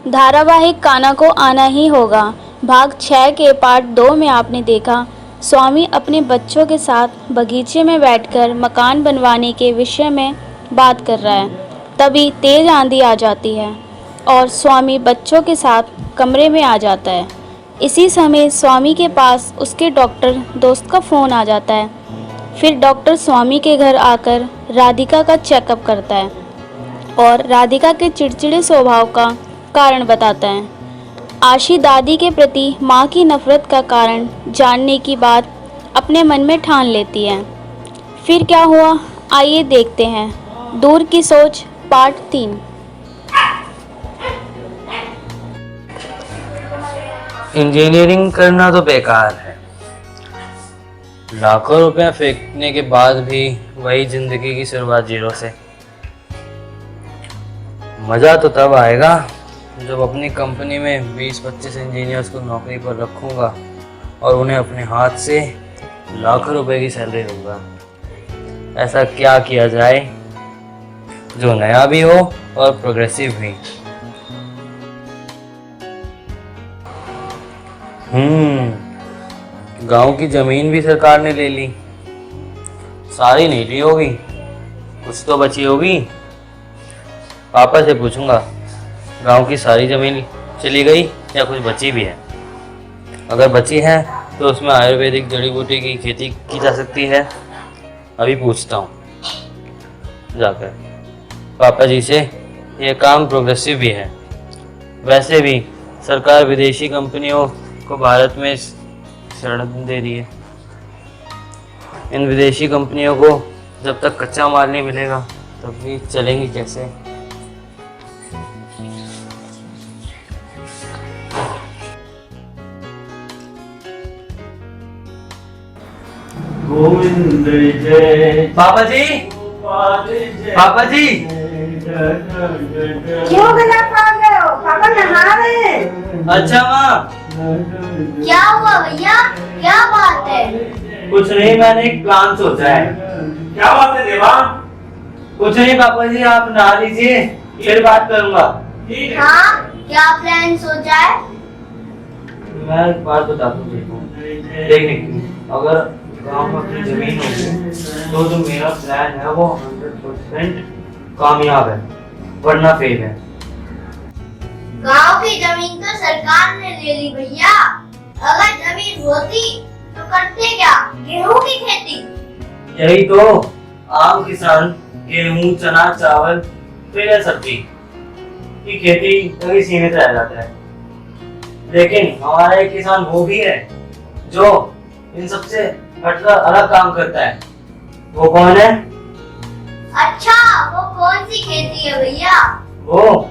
धारावाहिक कान्हा को आना ही होगा। भाग 6 के पार्ट 2 में आपने देखा स्वामी अपने बच्चों के साथ बगीचे में बैठकर मकान बनवाने के विषय में बात कर रहा है। तभी तेज आंधी आ जाती है और स्वामी बच्चों के साथ कमरे में आ जाता है। इसी समय स्वामी के पास उसके डॉक्टर दोस्त का फ़ोन आ जाता है। फिर डॉक्टर स्वामी के घर आकर राधिका का चेकअप करता है और राधिका के चिड़चिड़े स्वभाव का कारण बताता है। आशी दादी के प्रति माँ की नफ़रत का कारण जानने की बात अपने मन में ठान लेती है। फिर क्या हुआ, आइए देखते हैं। दूर की सोच पार्ट 3। इंजीनियरिंग करना तो बेकार है। लाखों रुपया फेंकने के बाद भी वही जिंदगी की शुरुआत जीरो से। मज़ा तो तब आएगा जब अपनी कंपनी में 20-25 इंजीनियर्स को नौकरी पर रखूँगा और उन्हें अपने हाथ से लाखों रुपए की सैलरी दूंगा। ऐसा क्या किया जाए जो नया भी हो और प्रोग्रेसिव भी। गांव की ज़मीन भी सरकार ने ले ली। सारी नहीं ली होगी, कुछ तो बची होगी। पापा से पूछूंगा गांव की सारी ज़मीन चली गई या कुछ बची भी है। अगर बची है तो उसमें आयुर्वेदिक जड़ी बूटी की खेती की जा सकती है। अभी पूछता हूँ जाकर पापा जी से। ये काम प्रोग्रेसिव भी है। वैसे भी सरकार विदेशी कंपनियों को भारत में शरण दे रही है। इन विदेशी कंपनियों को जब तक कच्चा माल नहीं मिलेगा तब भी चलेंगी कैसे। गोविंद जय पापा जी, पापा जी। क्यों गला पा गए हो? पापा नहा रहे हैं। अच्छा माँ। क्या हुआ भैया, क्या बात है? कुछ नहीं, मैंने एक प्लान सोचा है। क्या बात है देवा? कुछ नहीं पापा जी, आप नहा लीजिए फिर बात करूंगा। ठीक है। हाँ, क्या प्लान सोचा है? मैं एक बात बताता हूँ देखने की। अगर गांव में अपनी जमीन होगी तो जो मेरा प्लान है वो 100% कामयाब है, वरना फेल है। गांव की जमीन तो सरकार ने ले ली भैया। अगर जमीन होती तो करते क्या? गेहूं की खेती। यही तो, आम किसान गेहूं, चना, चावल, फिर सब्जी की खेती तभी सीमित रह जाता है। लेकिन हमारा एक किसान वो भी है जो इन सबसे हटकर अलग काम करता है। वो कौन है? अच्छा, वो कौन सी खेती है भैया? वो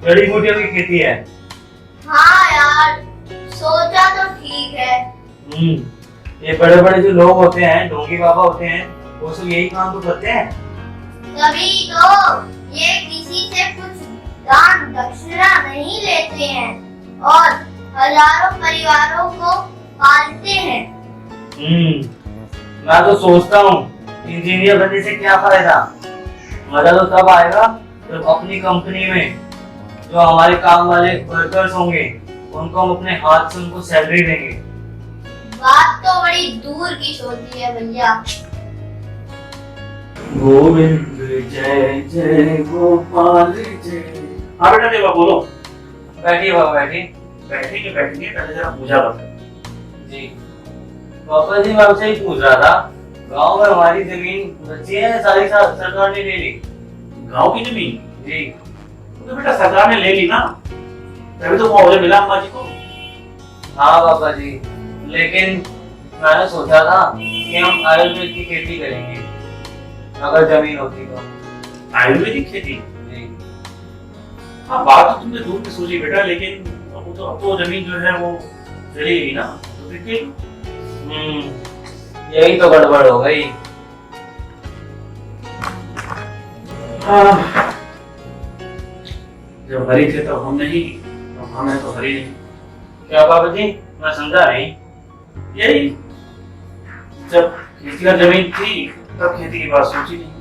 जड़ी बूटियों की खेती है। हाँ यार, सोचा तो ठीक है। ये बड़े बड़े जो लोग होते हैं, ढोंगी बाबा होते हैं, वो सब यही काम तो करते हैं। तभी तो ये किसी से कुछ दान दक्षिणा नहीं लेते हैं और हजारों परिवारों को पालते हैं। मैं तो सोचता हूँ इंजीनियर बनने से क्या फायदा। मजा तो तब आएगा जब अपनी कंपनी में जो हमारे काम वाले वर्कर्स होंगे उनको हम अपने हाथ से उनको सैलरी देंगे। बात तो बड़ी दूर की सोची है भैया। गोविंद जय जय गोपाल जय। हाँ बेटा देवा बोलो। बैठिए बाबा, बैठिए। बैठेंगे बैठेंगे, पहले जरा पूजा कर। जी पापा जी, मैं आपसे ही पूछ रहा था, गांव में हमारी जमीन बची है, सारी सरकार ने ले ली। गांव की जमीन? जी। तो बेटा सरकार ने ले ली ना, तभी तो मुआवजा मिला अम्मा जी को। हाँ पापा जी, लेकिन मैंने सोचा था कि हम आयुर्वेद की खेती करेंगे अगर जमीन होती तो। आयुर्वेदिक खेती? जी। हाँ, बात तो तुमने दूर की सोची बेटा, लेकिन अब तो जमीन जो है वो चलेगी ना, तो फिर क्या? यही तो गड़बड़ हो गई। जब हरी थे तब हम नहीं, अब हमें तो हरी नहीं। क्या पापा जी, मैं समझा नहीं। यही, जब खेती का जमीन थी तब खेती की बात सोची नहीं,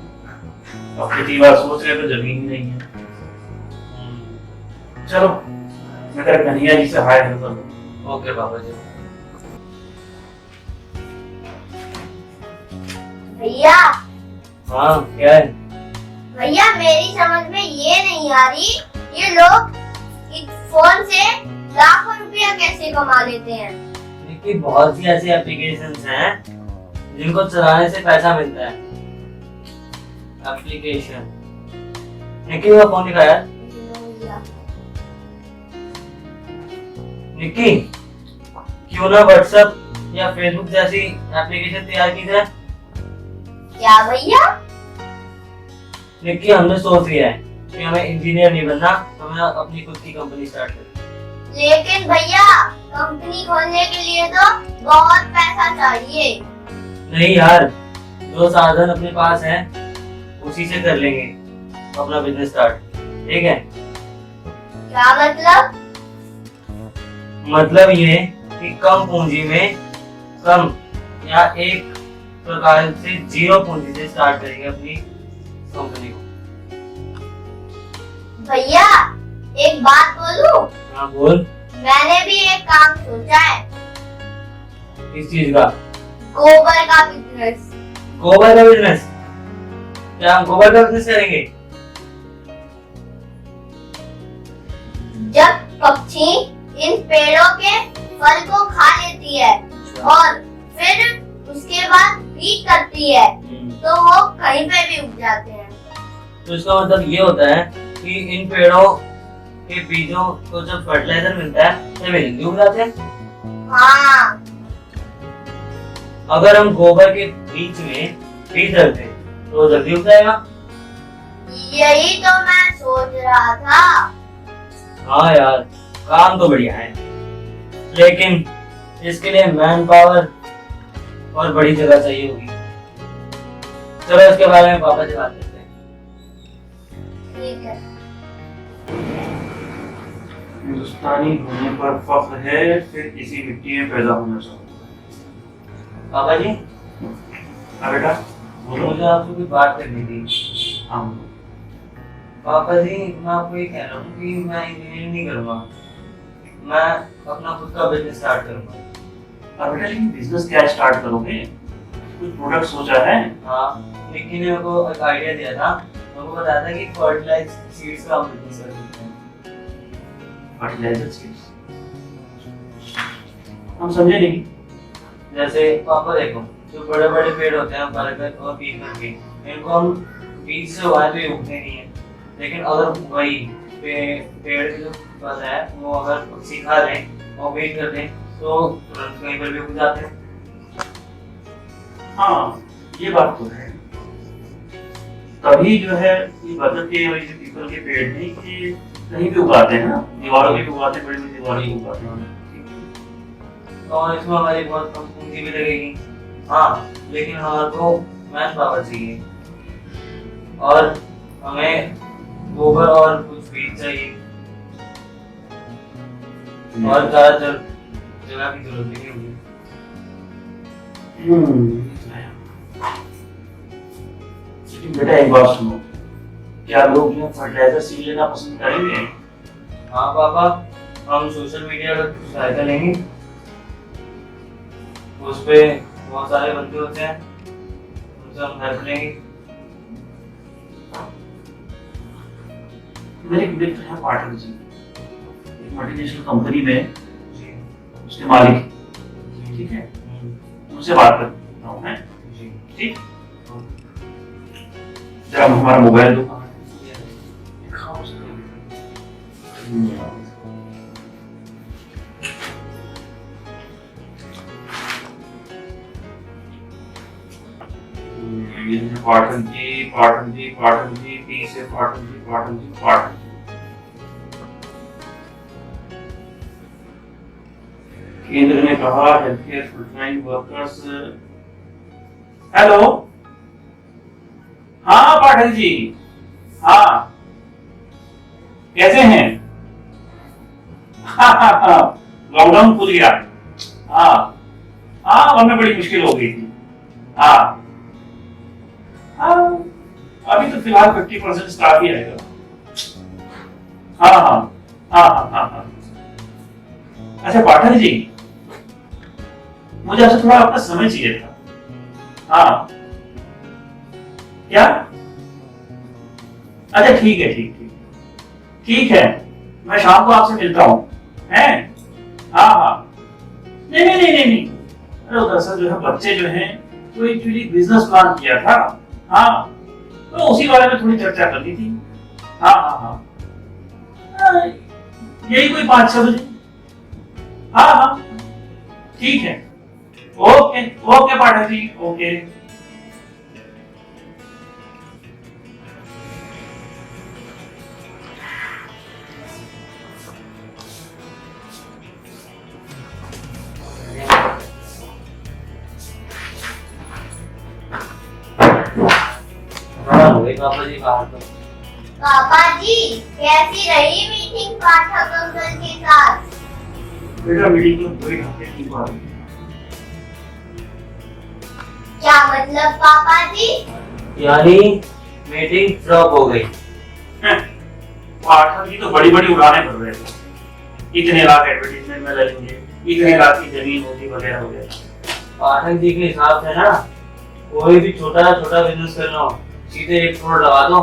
अब खेती की बात सोच रहे तो जमीन ही नहीं है। चलो मैं तेरा कन्हैया जी से हाय हेलो कर दूँ। ओके पापा जी। भैया हाँ क्या है? भैया मेरी समझ में ये नहीं आ रही, ये लोग इस फोन से लाखों रुपया कैसे कमा लेते हैं। देखिए बहुत सी ऐसी एप्लीकेशंस हैं जिनको चलाने से पैसा मिलता है। एप्लीकेशन निक्की का फोन दिखा यार। निक्की क्यों ना व्हाट्सएप या फेसबुक जैसी एप्लीकेशन तैयार की जाए? क्या भैया? निक्की हमने सोच लिया है कि हमें इंजीनियर नहीं बनना, हमें अपनी खुद की कंपनी स्टार्ट करनी। लेकिन भैया कंपनी खोलने के लिए तो बहुत पैसा चाहिए। नहीं यार, जो साधन अपने पास है उसी से कर लेंगे अपना बिजनेस स्टार्ट, ठीक है? क्या मतलब? मतलब ये कि कम पूंजी में कम या एक प्रकार से जीरो पूंजी से स्टार्ट करेंगे अपनी कंपनी को। भैया एक बात बोलूं? हाँ बोल। मैंने भी एक काम सोचा है। किस चीज का? गोबर का बिजनेस। गोबर का बिजनेस? क्या हम गोबर का बिजनेस करेंगे? जब पक्षी इन पेड़ों के फल को खा लेती है और फिर उसके बाद फीड करती है तो वो कहीं पे भी उग जाते हैं। तो इसका मतलब ये होता है कि इन पेड़ों के बीजों को जब फर्टिलाइजर मिलता है तब ये जल्दी उग जाते हैं। हाँ अगर हम गोबर के बीच में बीज रख दें तो जल्दी उग जाएगा। यही तो मैं सोच रहा था। हाँ यार, काम तो बढ़िया है, लेकिन इसके लिए मैन पावर और बड़ी जगह चाहिए होगी। चलो इसके बारे में पापा से बात करते हैं। ठीक है। हिंदुस्तानी होने पर फख्र है, फिर इसी मिट्टी में पैदा होना चाहिए। पापा जी, हाँ बेटा बोलो। मुझे आपसे कोई बात करनी थी। हाँ पापा जी, मैं आपको ये कह रहा हूँ कि मैं इंजीनियरिंग नहीं करूँगा, मैं अपना खुद का बिजनेस स्टार्ट करूँगा। और बेटा लेकिन बिजनेस क्या स्टार्ट करोगे? कुछ प्रोडक्ट सोचा है? हाँ, निक्की ने मेरे को एक आइडिया दिया था, उनको बताया था कि फर्टिलाइज सीड्स का हम बिजनेस कर सकते हैं। Fertiliser seeds? हम समझे नहीं। जैसे पापा देखो, जो बड़े बड़े पेड़ होते हैं बरगद और पीपल के, इनको हम बीज से उगाए तो ये उगते नहीं है, लेकिन अगर वही पेड़ के जो फल है वो अगर पक्षी खा लें और वेट कर दें तो तुरंत कहीं पर भी उग जाते हैं। हाँ ये बात तो है। तभी जो है ये बरगद के और ये पीपल के पेड़ नहीं कि कहीं भी उगाते हैं ना, दीवारों पे भी उगाते हैं, बड़ी बड़ी दीवारों पे उगाते हैं। और इसमें हमारी बहुत कम पूंजी भी लगेगी। हाँ, लेकिन हमारे को मैन पावर चाहिए और हमें गोबर और कुछ बीज चाहिए और ज्यादा जगह की जरूरत नहीं होगी। लेकिन बेटा एक बात सुनो, क्या लोग जो फर्टिलाइजर सीड लेना पसंद करेंगे? हाँ पापा, हम सोशल मीडिया का सहायता लेंगे, उस पे बहुत सारे बंदे होते हैं, उनसे हम हेल्प लेंगे। मेरे एक मित्र है पाठक जी, एक मल्टीनेशनल कंपनी में उसके मालिक, ठीक है, उनसे बात करता हूँ मैं। ठीक, जरा हमारा मोबाइल दो। पाठक जी, पाठक जी, पाठक जी, पी से पाठक जी, पाठक जी, पाठक जी। केंद्र ने कहा health care frontline workers. Hello, हाँ पाठक जी, हाँ कैसे हैं? लॉकडाउन खुल गया। हाँ हाँ, वरना बड़ी मुश्किल हो गई थी। हाँ हाँ, अभी तो फिलहाल 50% स्टाफ ही आएगा। हाँ हाँ हाँ हाँ हाँ हाँ, अच्छा पाठक जी, मुझे आपसे थोड़ा आपका समय चाहिए था। हाँ क्या? अच्छा ठीक है, ठीक है, मैं शाम को आपसे मिलता हूँ। हैं? हाँ हाँ, नहीं, अरे दरअसल जो है बच्चे जो हैं वो एक्चुअली बिजनेस प्लान किया था। हाँ, तो उसी बारे में थोड़ी चर्चा करनी थी। हाँ, यही कोई 5-6 बजे। हाँ, ठीक है, ओके पाठक जी, ओके। हो गई पापा जी बाहर तो। पापा जी, कैसी रही मीटिंग पाठक अंकल के साथ? बेटा मीटिंग तो पूरी हफ्ते की बात है। क्या मतलब पापा जी? यानी मीटिंग फ्लॉप हो गई। पाठक जी तो बड़ी उड़ाने भर रहे थे। इतने लाख एडवर्टीजमेंट में लगेंगे, इतने लाख की जमीन होगी वगैरह। पाठक जी के हिसाब से ना कोई भी छोटा बिजनेस करना हो सीधे 1 करोड़ लगा दो,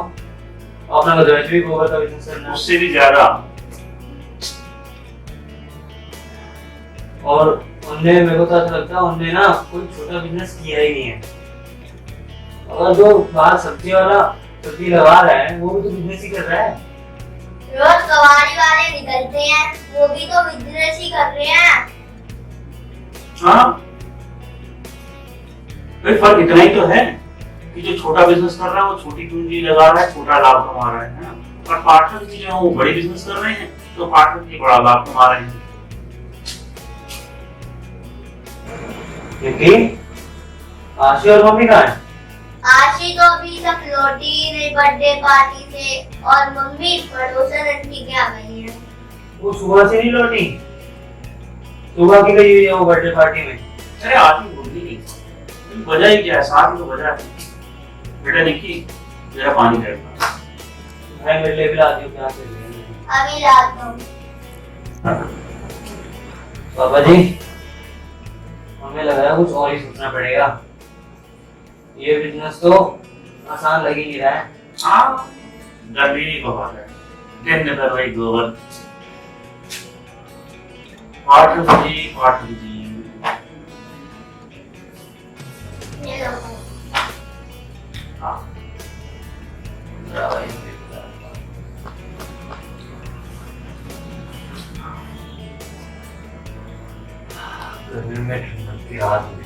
अपना बजट भी गोबर का बिजनेस करना है। उससे भी ज्यादा। और उनने मेरे को तो ऐसा लगता है उनने ना कोई छोटा बिजनेस किया ही नहीं है। अगर जो बाहर सब्जी लगा रहा है वो भी तो बिजनेस ही कर रहा है। रोज कबाड़ी वाले निकलते हैं, वो भी तो बिजनेस ही कर रहे हैं। हाँ, भाई फर्क इतना ही तो है कि जो छोटा बिजनेस कर रहा है वो छोटी पूंजी लगा रहा है, छोटा लाभ कमा रहा है ना। और पार्टनर जी जो है वो बड़े बिजनेस कर रहे हैं तो पार्टनर जी बड़ा लाभ कमा रहे हैं। क्योंकि आशी और मम्मी कहाँ है? आशी तो अभी तक लौटी नहीं बर्थडे पार्टी से, और मम्मी पड़ोसन आंटी के यहाँ गई है। वो सुबह से नहीं लौटी, सुबह की गई हुई है वो बर्थडे पार्टी में। अरे आदमी भूल ही नहीं, वजह ही क्या है, साथ ही तो वजह है। बेटा निकी मेरा पानी देगा। भाई मेरे लिए भी ला दियो, क्या कर रही है? अभी लाता हूँ। पापा जी हमें लग रहा है कुछ और ही सोचना पड़ेगा। ये बिजनेस तो आसान लग ही नहीं रहा है। हाँ, गर्मी को बात है, दिन भर वही गोबर। पाठक जी ये लो। हाँ, गर्मी में ठंडक की राहत मिली।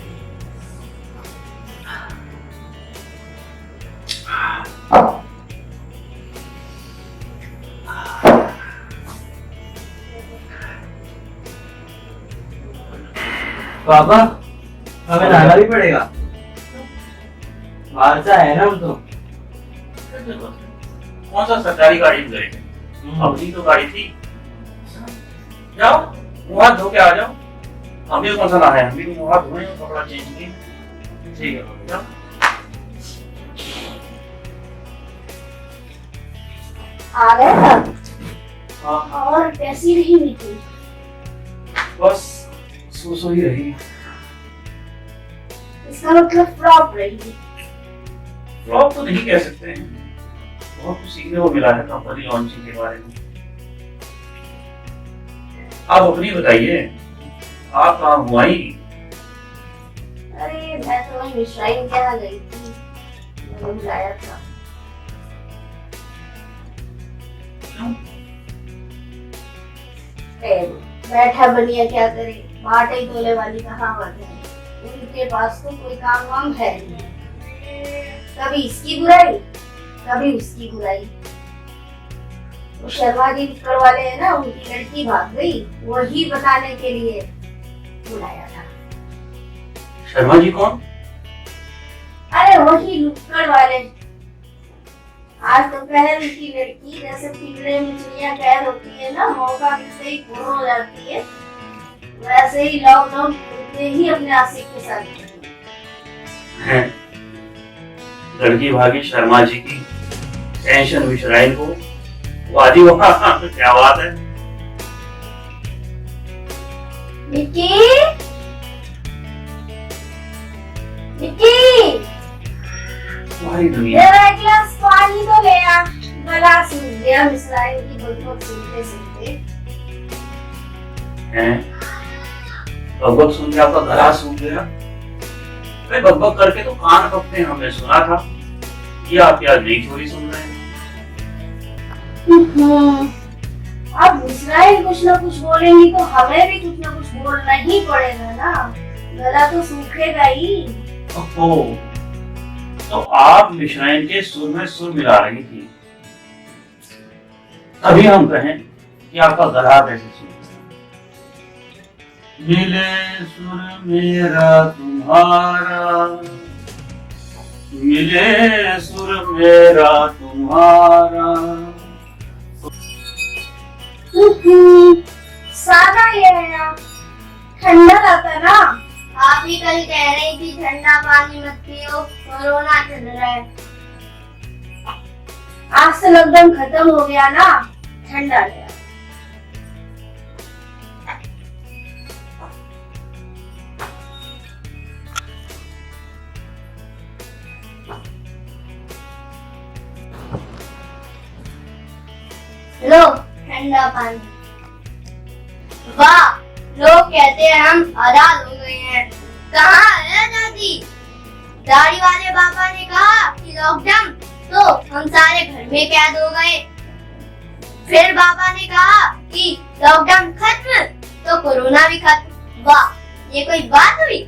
पापा हमें नहाना भी पड़ेगा, बाहर से आए ना हम तो। कौन सा सरकारी गाड़ी में गए थे? अपनी तो गाड़ी थी। जाओ वहां धो के आ जाओ। हम भी कौन सा नहाए, हम भी वहां धोए और कपड़ा चेंज किए। ठीक है जाओ। आ गए सब? हाँ, और कैसी रही मीटिंग? बस सो ही रही। इसका मतलब फ्लॉप रही। फ्लॉप तो नहीं कह सकते हैं, बहुत कुछ सीखने को मिला है कंपनी लॉन्चिंग के बारे में। आप अपनी बताइए, आप कहाँ हुआ ही? अरे मैं तो वही मिश्राइन के यहाँ गई थी, मैंने बुलाया था। बैठा बनिया क्या करे, बाटे ही तोले वाली कहावत है। उनके पास तो कोई काम वाम है नहीं, कभी इसकी बुराई कभी उसकी बुराई। वो शर्मा जी नुक्कड़ वाले है ना, उनकी लड़की भाग गई, वही बताने के लिए बुलाया था। शर्मा जी कौन? अरे वही नुक्कड़ वाले। आज दोपहर की लड़की जैसे पिंजरे में चिड़िया कैद होती है ना, मौका मिलते ही पूर्ण हो जाती है, वैसे ही लॉकडाउन खुलते ही अपने आशिक के साथ है। लड़की भागी शर्मा जी की, टेंशन मिश्राइन को, वादी वहां क्या बात है। निक्की, निक्की, तुम्हारी दुनिया। जरा एक गिलास पानी तो ले आ। गला सूख गया मिसराइल की बकबक सुनते सुनते। हैं? बकबक सुन के आपका गला सूख गया? भाई बकबक करके तो कान पकते हैं, हमने सुना था। ये आप यार नई चोरी सुन रहे हैं। अब मिसराइल कुछ ना कुछ बोलेंगी तो हमें भी कुछ ना कुछ बोलना ही पड़ेगा ना। गला तो सूखेगा ही। ओहो, तो आप मिश्राइन के सुर में सुर मिला रही थी, तभी हम कहें कि आपका गला कैसे सूखा। मिले सुर मेरा तुम्हारा, मिले सुर मेरा तुम्हारा। सादा ये है ना, ठंडा रहता ना। आप ही कल कह रही थी ठंडा पानी मत पियो, कोरोना चल रहा है। आज से लॉकडाउन खत्म हो गया ना, ठंडा ले आओ। लो ठंडा पानी। वाह, लोग कहते हैं हम आजाद हो गए हैं। कहाँ है आजादी? दाढ़ी वाले बाबा ने कहा कि लॉकडाउन तो हम सारे घर में कैद हो गए। फिर बाबा ने कहा कि लॉकडाउन खत्म तो कोरोना भी खत्म। वाह, ये कोई बात हुई?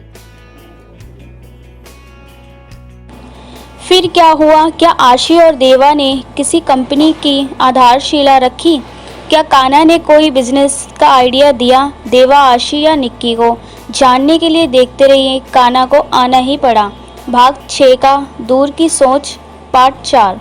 फिर क्या हुआ? क्या आशी और देवा ने किसी कंपनी की आधारशिला रखी? क्या कान्हा ने कोई बिजनेस का आइडिया दिया देवा, आशी या निक्की को? जानने के लिए देखते रहिए कान्हा को आना ही पड़ा। भाग 6 का दूर की सोच पार्ट 4।